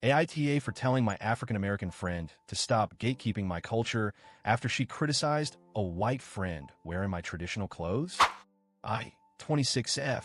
AITA for telling my African-American friend to stop gatekeeping my culture after she criticized a white friend wearing my traditional clothes? I, 26F,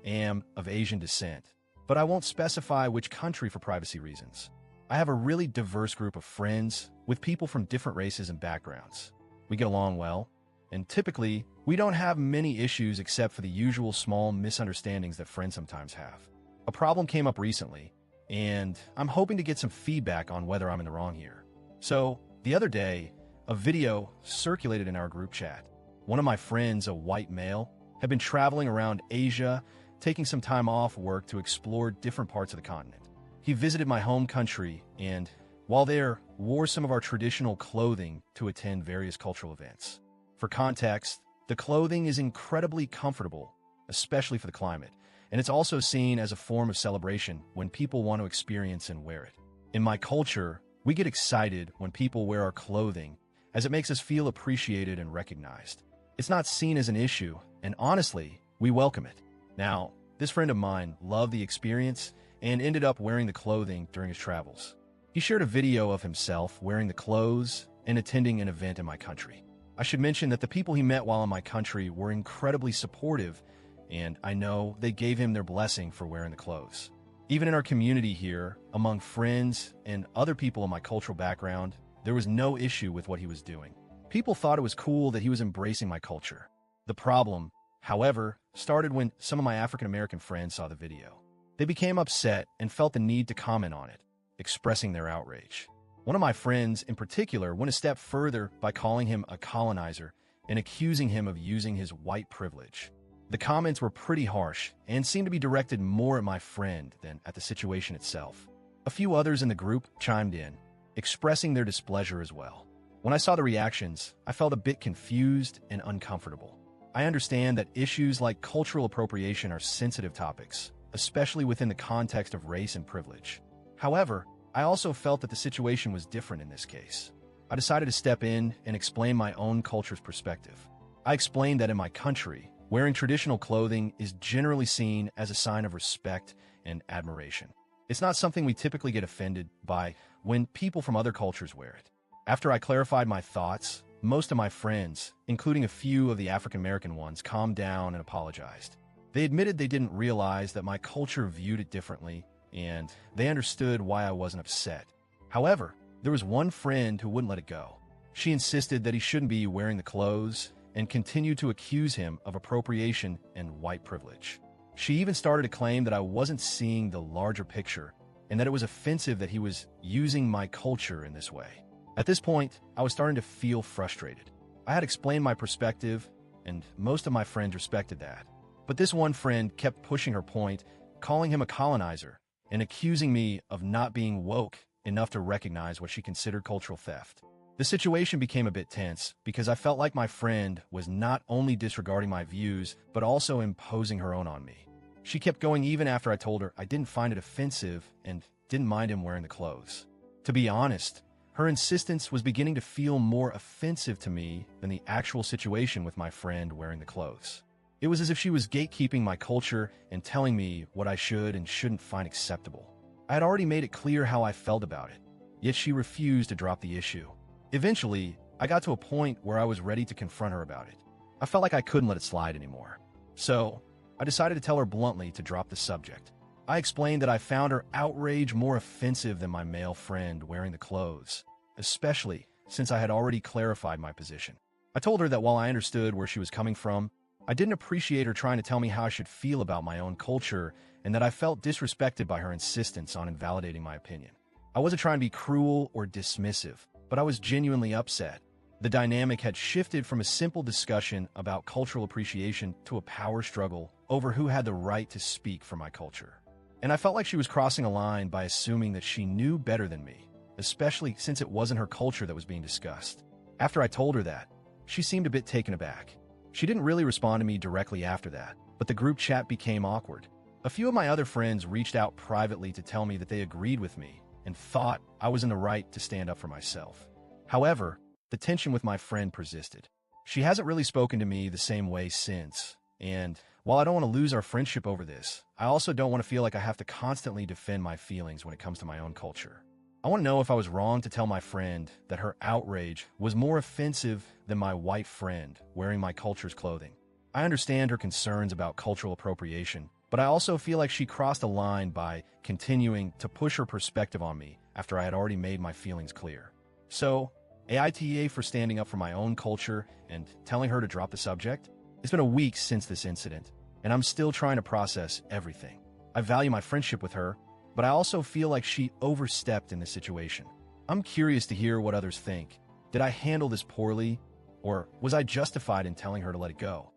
am of Asian descent, but I won't specify which country for privacy reasons. I have a really diverse group of friends with people from different races and backgrounds. We get along well, and typically, we don't have many issues except for the usual small misunderstandings that friends sometimes have. A problem came up recently, and I'm hoping to get some feedback on whether I'm in the wrong here. So, the other day, a video circulated in our group chat. One of my friends, a white male, had been traveling around Asia, taking some time off work to explore different parts of the continent. He visited my home country and, while there, wore some of our traditional clothing to attend various cultural events. For context, the clothing is incredibly comfortable, especially for the climate, and it's also seen as a form of celebration when people want to experience and wear it. In my culture, we get excited when people wear our clothing, as it makes us feel appreciated and recognized. It's not seen as an issue, and honestly, we welcome it. Now, this friend of mine loved the experience and ended up wearing the clothing during his travels. He shared a video of himself wearing the clothes and attending an event in my country. I should mention that the people he met while in my country were incredibly supportive, and I know they gave him their blessing for wearing the clothes. Even in our community here, among friends and other people in my cultural background, there was no issue with what he was doing. People thought it was cool that he was embracing my culture. The problem, however, started when some of my African-American friends saw the video. They became upset and felt the need to comment on it, expressing their outrage. One of my friends, in particular, went a step further by calling him a colonizer and accusing him of using his white privilege. The comments were pretty harsh and seemed to be directed more at my friend than at the situation itself. A few others in the group chimed in, expressing their displeasure as well. When I saw the reactions, I felt a bit confused and uncomfortable. I understand that issues like cultural appropriation are sensitive topics, especially within the context of race and privilege. However, I also felt that the situation was different in this case. I decided to step in and explain my own culture's perspective. I explained that in my country, wearing traditional clothing is generally seen as a sign of respect and admiration. It's not something we typically get offended by when people from other cultures wear it. After I clarified my thoughts, most of my friends, including a few of the African-American ones, calmed down and apologized. They admitted they didn't realize that my culture viewed it differently, and they understood why I wasn't upset. However, there was one friend who wouldn't let it go. She insisted that he shouldn't be wearing the clothes and continued to accuse him of appropriation and white privilege. She even started to claim that I wasn't seeing the larger picture and that it was offensive that he was using my culture in this way. At this point, I was starting to feel frustrated. I had explained my perspective, and most of my friends respected that. But this one friend kept pushing her point, calling him a colonizer, and accusing me of not being woke enough to recognize what she considered cultural theft. The situation became a bit tense because I felt like my friend was not only disregarding my views, but also imposing her own on me. She kept going even after I told her I didn't find it offensive and didn't mind him wearing the clothes. To be honest, her insistence was beginning to feel more offensive to me than the actual situation with my friend wearing the clothes. It was as if she was gatekeeping my culture and telling me what I should and shouldn't find acceptable. I had already made it clear how I felt about it, yet she refused to drop the issue. Eventually, I got to a point where I was ready to confront her about it. I felt like I couldn't let it slide anymore. So, I decided to tell her bluntly to drop the subject. I explained that I found her outrage more offensive than my male friend wearing the clothes, especially since I had already clarified my position. I told her that while I understood where she was coming from, I didn't appreciate her trying to tell me how I should feel about my own culture and that I felt disrespected by her insistence on invalidating my opinion. I wasn't trying to be cruel or dismissive, but I was genuinely upset. The dynamic had shifted from a simple discussion about cultural appreciation to a power struggle over who had the right to speak for my culture. And I felt like she was crossing a line by assuming that she knew better than me, especially since it wasn't her culture that was being discussed. After I told her that, she seemed a bit taken aback. She didn't really respond to me directly after that, but the group chat became awkward. A few of my other friends reached out privately to tell me that they agreed with me and thought I was in the right to stand up for myself. However, the tension with my friend persisted. She hasn't really spoken to me the same way since, And while I don't want to lose our friendship over this, I also don't want to feel like I have to constantly defend my feelings when it comes to my own culture. I want to know if I was wrong to tell my friend that her outrage was more offensive than my white friend wearing my culture's clothing. I understand her concerns about cultural appropriation, but I also feel like she crossed a line by continuing to push her perspective on me after I had already made my feelings clear. So, AITA for standing up for my own culture and telling her to drop the subject. It's been a week since this incident, and I'm still trying to process everything. I value my friendship with her, but I also feel like she overstepped in this situation. I'm curious to hear what others think. Did I handle this poorly, or was I justified in telling her to let it go?